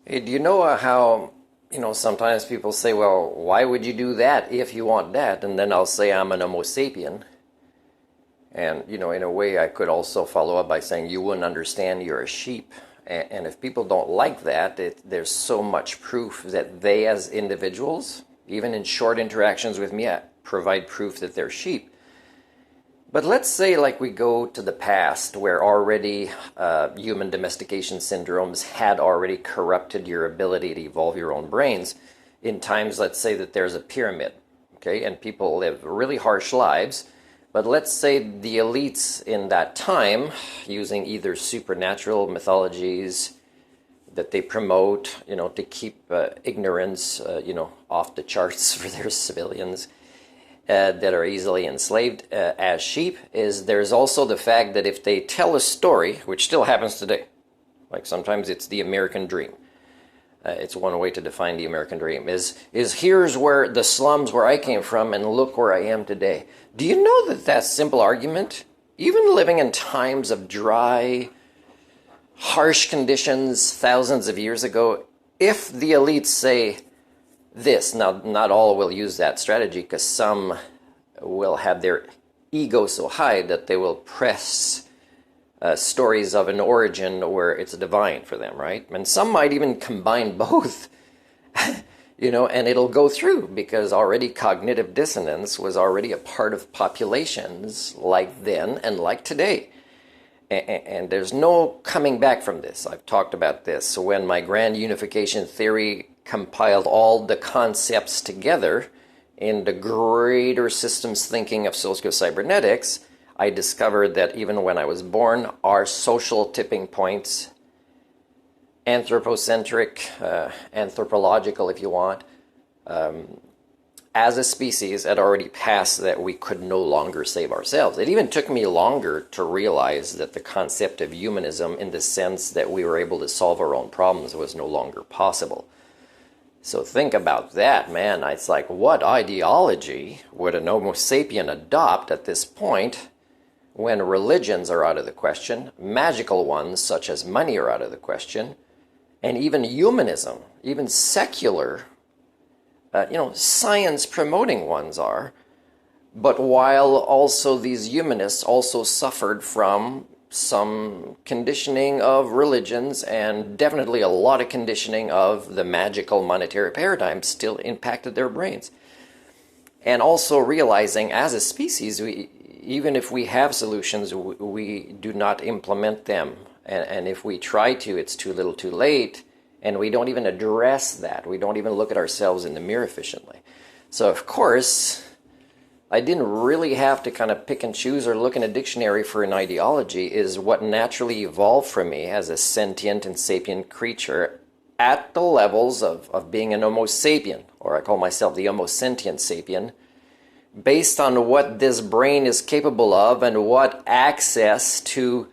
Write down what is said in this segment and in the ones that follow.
Hey, do you know how, sometimes people say, well, why would you do that if you want that? And then I'll say I'm an Homo sapien. And, in a way, I could also follow up by saying you wouldn't understand you're a sheep. And if people don't like that, there's so much proof that they, as individuals, even in short interactions with me, provide proof that they're sheep. But let's say like we go to the past where already human domestication syndromes had already corrupted your ability to evolve your own brains. In times, let's say that there's a pyramid, okay, and people live really harsh lives. But let's say the elites in that time, using either supernatural mythologies that they promote, to keep ignorance, off the charts for their civilians, that are easily enslaved as sheep, is there's also the fact that if they tell a story, which still happens today, like sometimes it's the American dream. It's one way to define the American dream, is here's where the slums where I came from and look where I am today. Do you know that simple argument, even living in times of dry, harsh conditions thousands of years ago, if the elites say this, now not all will use that strategy because some will have their ego so high that they will press stories of an origin where it's divine for them, right? And some might even combine both, and it'll go through because already cognitive dissonance was already a part of populations like then and like today. And there's no coming back from this. I've talked about this. So when my grand unification theory compiled all the concepts together in the greater systems thinking of socio-cybernetics, I discovered that even when I was born, our social tipping points, anthropocentric, anthropological if you want, as a species had already passed that we could no longer save ourselves. It even took me longer to realize that the concept of humanism in the sense that we were able to solve our own problems was no longer possible. So think about that, man. It's like, what ideology would an Homo sapien adopt at this point when religions are out of the question, magical ones such as money are out of the question, and even humanism, even secular, science promoting ones are, but while also these humanists also suffered from some conditioning of religions and definitely a lot of conditioning of the magical monetary paradigm still impacted their brains. And also realizing as a species, even if we have solutions, we do not implement them. And if we try to, it's too little too late. And we don't even address that. We don't even look at ourselves in the mirror efficiently. So of course, I didn't really have to kind of pick and choose or look in a dictionary for an ideology. Is what naturally evolved from me as a sentient and sapient creature at the levels of being an Homo sapien, or I call myself the Homo sentient sapien, based on what this brain is capable of and what access to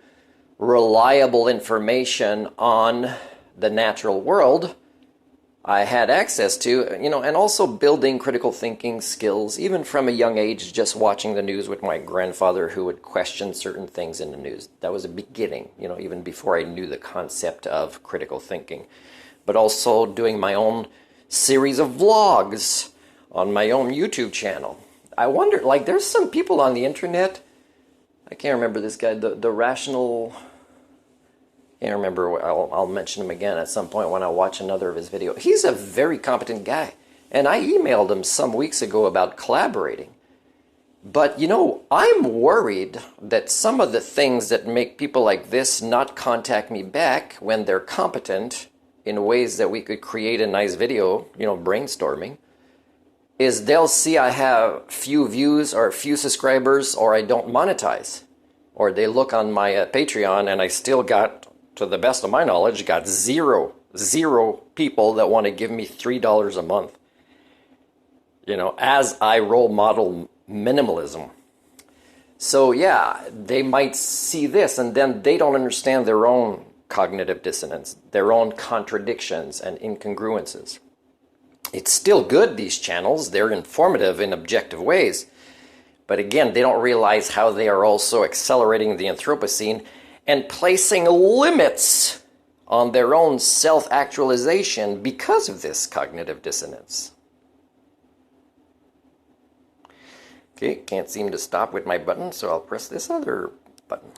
reliable information on the natural world I had access to, and also building critical thinking skills, even from a young age, just watching the news with my grandfather who would question certain things in the news. That was a beginning, even before I knew the concept of critical thinking. But also doing my own series of vlogs on my own YouTube channel. I wonder, there's some people on the internet, I can't remember this guy, the rational... Can't remember. I'll mention him again at some point when I watch another of his videos. He's a very competent guy. And I emailed him some weeks ago about collaborating. But, I'm worried that some of the things that make people like this not contact me back when they're competent in ways that we could create a nice video, brainstorming, is they'll see I have few views or few subscribers or I don't monetize. Or they look on my Patreon and I still got, to the best of my knowledge, got zero people that want to give me $3 a month. As I role model minimalism. So yeah, they might see this and then they don't understand their own cognitive dissonance, their own contradictions and incongruences. It's still good, these channels. They're informative in objective ways. But again, they don't realize how they are also accelerating the Anthropocene and placing limits on their own self-actualization because of this cognitive dissonance. Okay, can't seem to stop with my button, so I'll press this other button.